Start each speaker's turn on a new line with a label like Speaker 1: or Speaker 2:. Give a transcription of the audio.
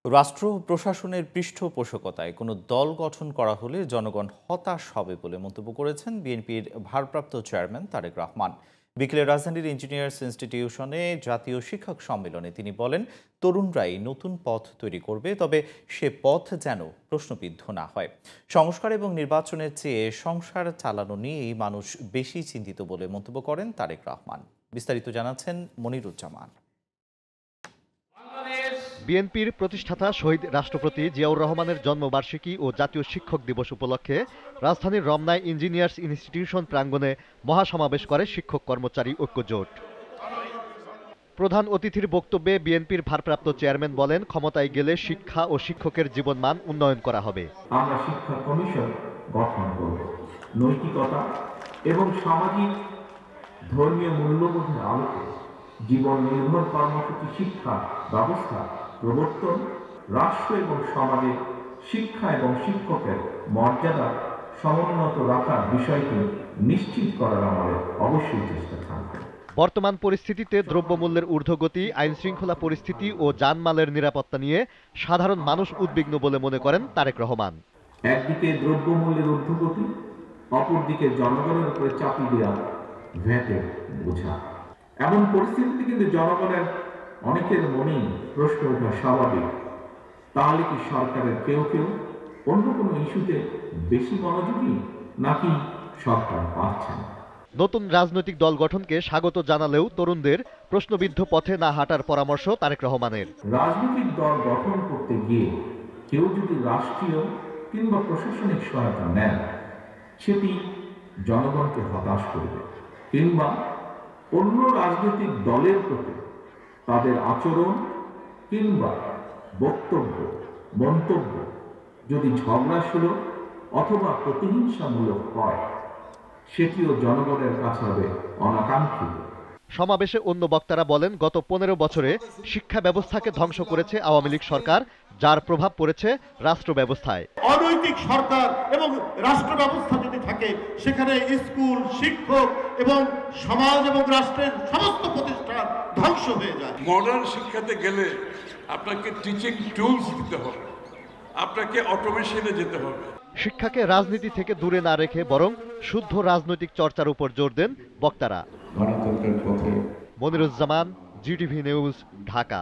Speaker 1: রাষ্ট্র প্রশাসনের পৃষ্ঠপোষকতায় কোনো দল গঠন করা হলে জনগণ হতাশ হবে বলে মন্তব্য করেছেন বিএনপির ভারপ্রাপ্ত চেয়ারম্যান তারেক রহমান। বিকেলে রাজধানীর ইঞ্জিনিয়ার্স ইনস্টিটিউশনে জাতীয় শিক্ষক সম্মেলনে তিনি বলেন, তরুণরাই নতুন পথ তৈরি করবে, তবে সে পথ যেন প্রশ্নবিদ্ধ না হয়। সংস্কার এবং নির্বাচনের চেয়ে সংসার চালানো নিয়েই মানুষ বেশি চিন্তিত বলে মন্তব্য করেন তারেক রহমান। বিস্তারিত জানাচ্ছেন মনিরুজ্জামান।
Speaker 2: বিএনপির প্রতিষ্ঠাতা শহীদ রাষ্ট্রপতি জিয়াউর রহমানের জন্মবার্ষিকী ও জাতীয় শিক্ষক দিবস উপলক্ষে রাজধানীর রমনায় ইঞ্জিনিয়ার্স ইনস্টিটিউশন প্রাঙ্গণে মহাসমাবেশ করে শিক্ষক কর্মচারী ঐক্যজোট। প্রধান অতিথির বক্তব্যে বিএনপির ভারপ্রাপ্ত চেয়ারম্যান বলেন, ক্ষমতায় গেলে শিক্ষা ও শিক্ষকের জীবনমান উন্নয়ন করা হবে।
Speaker 3: আমরা শিক্ষা কমিশন গঠন করব, নৈতিকতা এবং সামাজিক ধর্মীয় মূল্যবোধের আলোকে জীবন নির্ভর কর্মসূচি শিক্ষা ব্যবস্থা প্রবর্তন, রাষ্ট্র এবং সমাজে শিক্ষা এবং শিক্ষকের মর্যাদা সমুন্নত রাখার বিষয়টি নিশ্চিত করার আমাদের অবশ্যই চেষ্টা থাকবে।
Speaker 2: বর্তমান পরিস্থিতিতে দ্রব্যমূল্যের ঊর্ধ্বগতি, আইনশৃঙ্খলা পরিস্থিতি ও জানমালের নিরাপত্তা নিয়ে সাধারণ মানুষ উদ্বিগ্ন বলে মনে করেন তারেক রহমান।
Speaker 3: একদিকে দ্রব্যমূল্যের ঊর্ধ্বগতি, অপরদিকে জনগণের উপরে চাপিয়ে দেওয়া ভ্যাটের বোঝা। এমন পরিস্থিতিতে কিন্তু জনগণের অনেকের মনেই প্রশ্ন ওঠা স্বাভাবিক, তাহলে কি সরকারের কেউ কেউ অন্য কোনো ইস্যুতে বেশি মনোযোগী, নাকি সরকার পাচ্ছে না?
Speaker 2: নতুন রাজনৈতিক দল গঠনকে স্বাগত জানালেও তরুণদের প্রশ্নবিদ্ধ পথে না হাঁটার পরামর্শ তারেক রহমানের।
Speaker 3: রাজনৈতিক দল গঠন করতে গিয়ে কেউ যদি রাষ্ট্রীয় কিংবা প্রশাসনিক সহায়তা নেন, সেটি জনগণকে হতাশ করবে, কিংবা অন্য রাজনৈতিক দলের প্রতি তাদের আচরণ কিংবা বক্তব্য মন্তব্য যদি ঝগড়াসুলভ অথবা প্রতিহিংসামূলক হয়, সেটিও জনগণের কাছে হবে অনাকাঙ্ক্ষিত।
Speaker 2: সমাবেশে অন্য বক্তারা বলেন, গত 15 বছরে শিক্ষা ব্যবস্থাকে ধ্বংস করেছে আওয়ামী লীগ সরকার, যার প্রভাব পড়েছে রাষ্ট্র ব্যবস্থায়।
Speaker 4: অনৈতিক সরকার এবং রাষ্ট্র ব্যবস্থা যদি থাকে, সেখানে স্কুল, শিক্ষক এবং সমাজ এবং রাষ্ট্রের সমস্ত প্রতিষ্ঠান ধ্বংস হয়ে যায়।
Speaker 5: মডার্ন শিক্ষাতে গেলে আপনাকে টিচিং টুলস দিতে হবে, আপনাকে অটোমেশনে যেতে হবে।
Speaker 2: শিক্ষাকে রাজনীতি থেকে দূরে না রেখে বরং শুদ্ধ রাজনৈতিক চর্চার উপর জোর দেন বক্তারা।
Speaker 3: গণতন্ত্রের পথে
Speaker 2: মনিরুজ্জামান, জিটিভি নিউজ, ঢাকা।